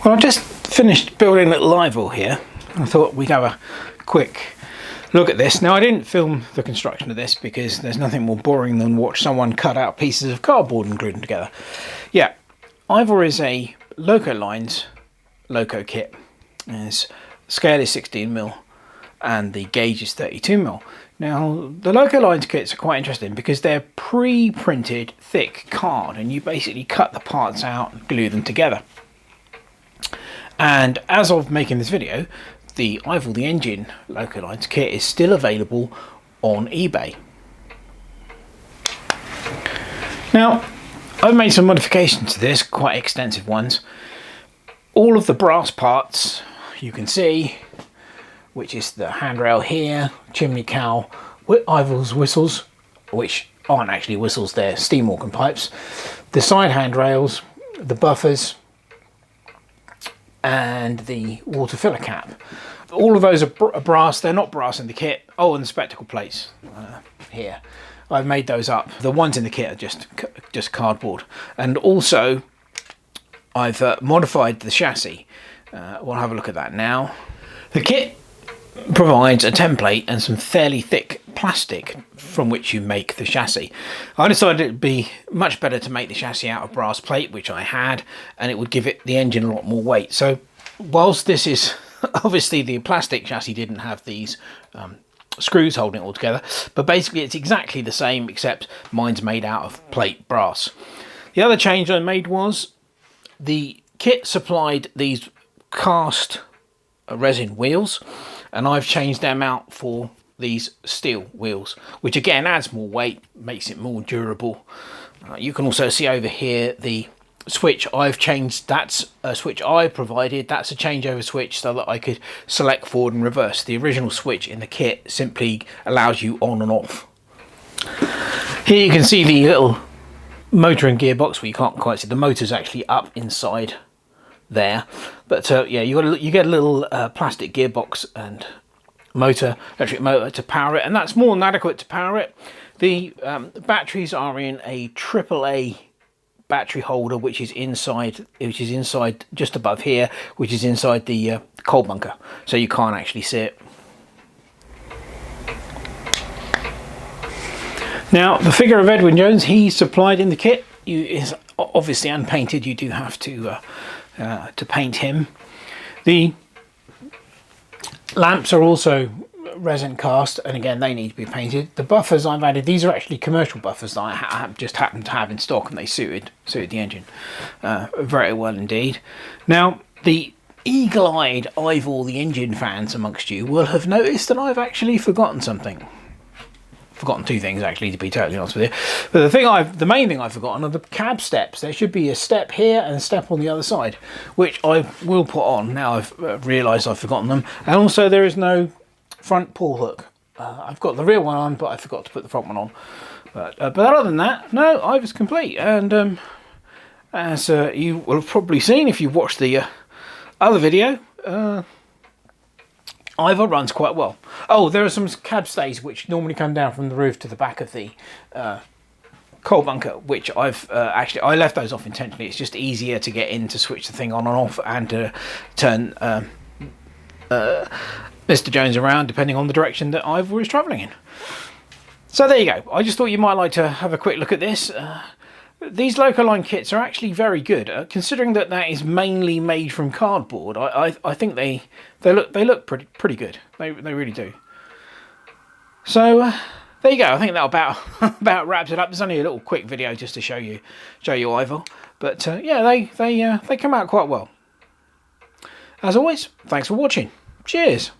Well, I've just finished building a little Ivor here. I thought we'd have a quick look at this. Now, I didn't film the construction of this because there's nothing more boring than watch someone cut out pieces of cardboard and glue them together. Yeah, Ivor is a Locolines loco kit. The scale is 16mm and the gauge is 32mm. Now, the Locolines kits are quite interesting because they're pre-printed thick card and you basically cut the parts out and glue them together. And as of making this video, the Ivor The Engine Locolines kit is still available on eBay. Now, I've made some modifications to this, quite extensive ones. All of the brass parts you can see, which is the handrail here, chimney cowl, Ivor's whistles, which aren't actually whistles, they're steam walking pipes, the side handrails, the buffers, and the water filler cap. All of those are brass. They're not brass in the kit. Oh, and the spectacle plates here. I've made those up. The ones in the kit are just cardboard. And also, I've modified the chassis. We'll have a look at that now. The kit provides a template and some fairly thick plastic from which you make the chassis. I decided it'd be much better to make the chassis out of brass plate, which I had, and it would give the engine a lot more weight. So whilst this is obviously the plastic chassis didn't have these screws holding it all together, but basically it's exactly the same except mine's made out of plate brass. The other change I made was the kit supplied these cast resin wheels, and I've changed them out for these steel wheels, which again adds more weight, makes it more durable. You can also see over here the switch I've changed. That's a switch I provided. That's a changeover switch so that I could select forward and reverse. The original switch in the kit simply allows you on and off. Here you can see the little motor and gearbox, where you can't quite see the motor's actually up inside there, but yeah, you get a little plastic gearbox and electric motor to power it, and that's more than adequate to power it. The batteries are in a AAA battery holder, which is inside just above here, which is inside the coal bunker, so you can't actually see it. Now, the figure of Edwin Jones, he's supplied in the kit, is obviously unpainted. You do have to paint him. The lamps are also resin cast, and again they need to be painted. The buffers I've added, these are actually commercial buffers that I just happened to have in stock, and they suited the engine very well indeed. Now, the eagle-eyed Ivor The Engine fans amongst you will have noticed that I've actually forgotten something. Forgotten two things, actually, to be totally honest with you. But the main thing I've forgotten are the cab steps. There should be a step here and a step on the other side, which I will put on now I've realised I've forgotten them. And also there is no front pull hook. I've got the rear one on, but I forgot to put the front one on. But other than that, no, I was complete. And as you will have probably seen if you've watched the other video, Ivor runs quite well. Oh, there are some cab stays which normally come down from the roof to the back of the coal bunker, which I've I left those off intentionally. It's just easier to get in to switch the thing on and off, and to turn Mr. Jones around depending on the direction that Ivor is travelling in. So there you go. I just thought you might like to have a quick look at this. These Locoline kits are actually very good, considering that is mainly made from cardboard. I think they look pretty good. They really do. So there you go. I think that about wraps it up. There's only a little quick video just to show you Ivor, but yeah, they come out quite well. As always, thanks for watching. Cheers.